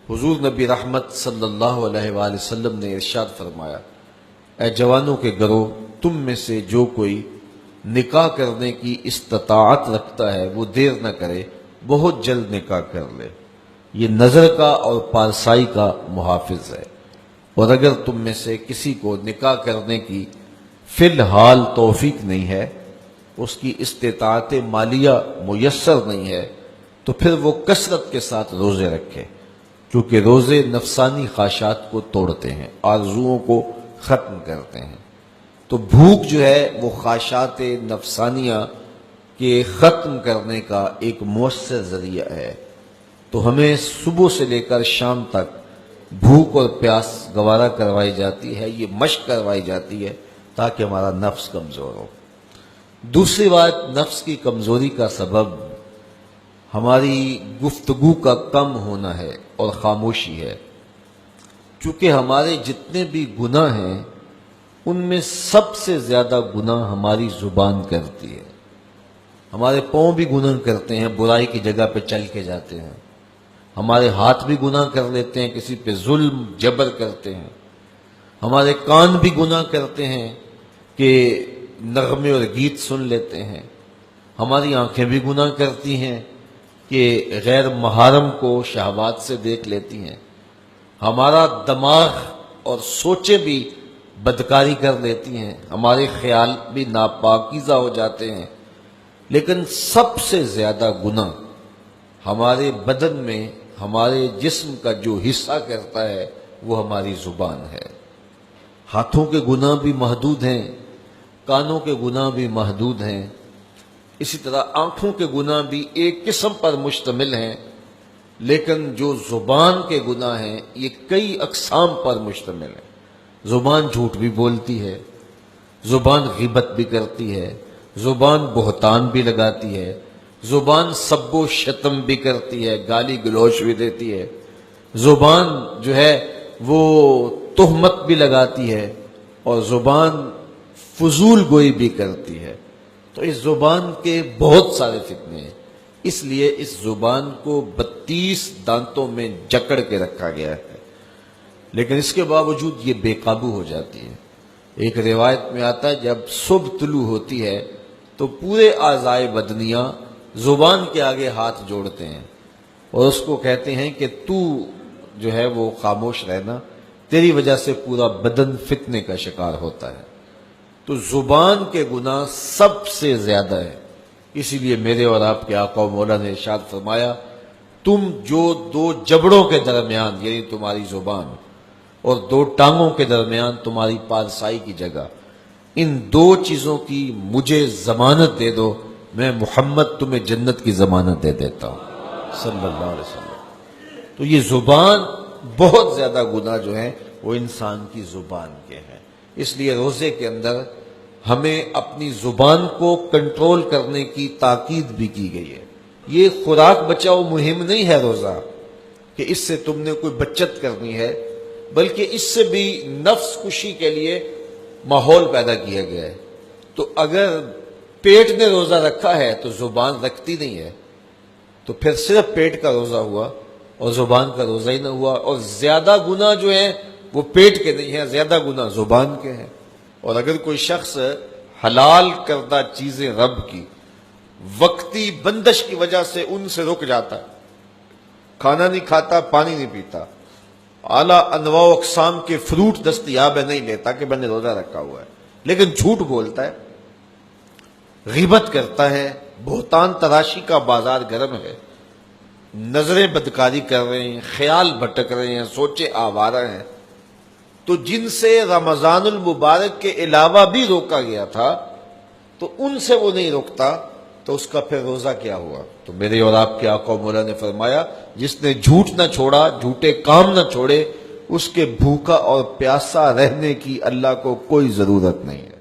حضور نبی رحمت صلی اللہ علیہ وآلہ وسلم نے ارشاد فرمایا، اے جوانوں کے گروہ، تم میں سے جو کوئی نکاح کرنے کی استطاعت رکھتا ہے وہ دیر نہ کرے، بہت جلد نکاح کر لے، یہ نظر کا اور پارسائی کا محافظ ہے۔ اور اگر تم میں سے کسی کو نکاح کرنے کی فی الحال توفیق نہیں ہے، اس کی استطاعت مالیہ میسر نہیں ہے، تو پھر وہ کثرت کے ساتھ روزے رکھے، کیونکہ روزے نفسانی خواہشات کو توڑتے ہیں، آرزوؤں کو ختم کرتے ہیں۔ تو بھوک جو ہے وہ خواہشات نفسانیہ کے ختم کرنے کا ایک مؤثر ذریعہ ہے۔ تو ہمیں صبح سے لے کر شام تک بھوک اور پیاس گوارا کروائی جاتی ہے، یہ مشق کروائی جاتی ہے تاکہ ہمارا نفس کمزور ہو۔ دوسری بات، نفس کی کمزوری کا سبب ہماری گفتگو کا کم ہونا ہے اور خاموشی ہے، چونکہ ہمارے جتنے بھی گناہ ہیں ان میں سب سے زیادہ گناہ ہماری زبان کرتی ہے۔ ہمارے پاؤں بھی گناہ کرتے ہیں، برائی کی جگہ پہ چل کے جاتے ہیں، ہمارے ہاتھ بھی گناہ کر لیتے ہیں، کسی پہ ظلم جبر کرتے ہیں، ہمارے کان بھی گناہ کرتے ہیں کہ نغمے اور گیت سن لیتے ہیں، ہماری آنکھیں بھی گناہ کرتی ہیں کہ غیر محرم کو شہوات سے دیکھ لیتی ہیں، ہمارا دماغ اور سوچیں بھی بدکاری کر لیتی ہیں، ہمارے خیال بھی ناپاکیزہ ہو جاتے ہیں۔ لیکن سب سے زیادہ گناہ ہمارے بدن میں ہمارے جسم کا جو حصہ کرتا ہے وہ ہماری زبان ہے۔ ہاتھوں کے گناہ بھی محدود ہیں، کانوں کے گناہ بھی محدود ہیں، اسی طرح آنکھوں کے گناہ بھی ایک قسم پر مشتمل ہیں، لیکن جو زبان کے گناہ ہیں یہ کئی اقسام پر مشتمل ہیں۔ زبان جھوٹ بھی بولتی ہے، زبان غیبت بھی کرتی ہے، زبان بہتان بھی لگاتی ہے، زبان سب و شتم بھی کرتی ہے، گالی گلوچ بھی دیتی ہے، زبان جو ہے وہ تہمت بھی لگاتی ہے، اور زبان فضول گوئی بھی کرتی ہے۔ تو اس زبان کے بہت سارے فتنے ہیں، اس لیے اس زبان کو 32 دانتوں میں جکڑ کے رکھا گیا ہے، لیکن اس کے باوجود یہ بے قابو ہو جاتی ہے۔ ایک روایت میں آتا ہے جب صبح طلوع ہوتی ہے تو پورے اعضائے بدنیہ زبان کے آگے ہاتھ جوڑتے ہیں اور اس کو کہتے ہیں کہ تو جو ہے وہ خاموش رہنا، تیری وجہ سے پورا بدن فتنے کا شکار ہوتا ہے۔ تو زبان کے گناہ سب سے زیادہ ہے، اسی لیے میرے اور آپ کے آقا و مولا نے ارشاد فرمایا، تم جو دو جبڑوں کے درمیان یعنی تمہاری زبان اور دو ٹانگوں کے درمیان تمہاری پارسائی کی جگہ، ان دو چیزوں کی مجھے ضمانت دے دو، میں محمد تمہیں جنت کی ضمانت دے دیتا ہوں صلی اللہ علیہ وسلم۔ تو یہ زبان بہت زیادہ گناہ جو ہیں وہ انسان کی زبان کے ہیں، اس لیے روزے کے اندر ہمیں اپنی زبان کو کنٹرول کرنے کی تاکید بھی کی گئی ہے۔ یہ خوراک بچاؤ مہم نہیں ہے روزہ کہ اس سے تم نے کوئی بچت کرنی ہے، بلکہ اس سے بھی نفس کشی کے لیے ماحول پیدا کیا گیا ہے۔ تو اگر پیٹ نے روزہ رکھا ہے تو زبان رکھتی نہیں ہے، تو پھر صرف پیٹ کا روزہ ہوا اور زبان کا روزہ ہی نہ ہوا، اور زیادہ گناہ جو ہیں وہ پیٹ کے نہیں ہیں، زیادہ گناہ زبان کے ہیں۔ اور اگر کوئی شخص حلال کردہ چیزیں رب کی وقتی بندش کی وجہ سے ان سے رک جاتا ہے، کھانا نہیں کھاتا، پانی نہیں پیتا، اعلیٰ انواع و اقسام کے فروٹ دستیاب ہے نہیں لیتا کہ میں نے روزہ رکھا ہوا ہے، لیکن جھوٹ بولتا ہے، غیبت کرتا ہے، بہتان تراشی کا بازار گرم ہے، نظریں بدکاری کر رہے ہیں، خیال بھٹک رہے ہیں، سوچیں آوارہ ہیں، تو جن سے رمضان المبارک کے علاوہ بھی روکا گیا تھا تو ان سے وہ نہیں روکتا، تو اس کا پھر روزہ کیا ہوا؟ تو میرے اور آپ کے آقا و مولا نے فرمایا، جس نے جھوٹ نہ چھوڑا، جھوٹے کام نہ چھوڑے، اس کے بھوکا اور پیاسا رہنے کی اللہ کو کوئی ضرورت نہیں ہے۔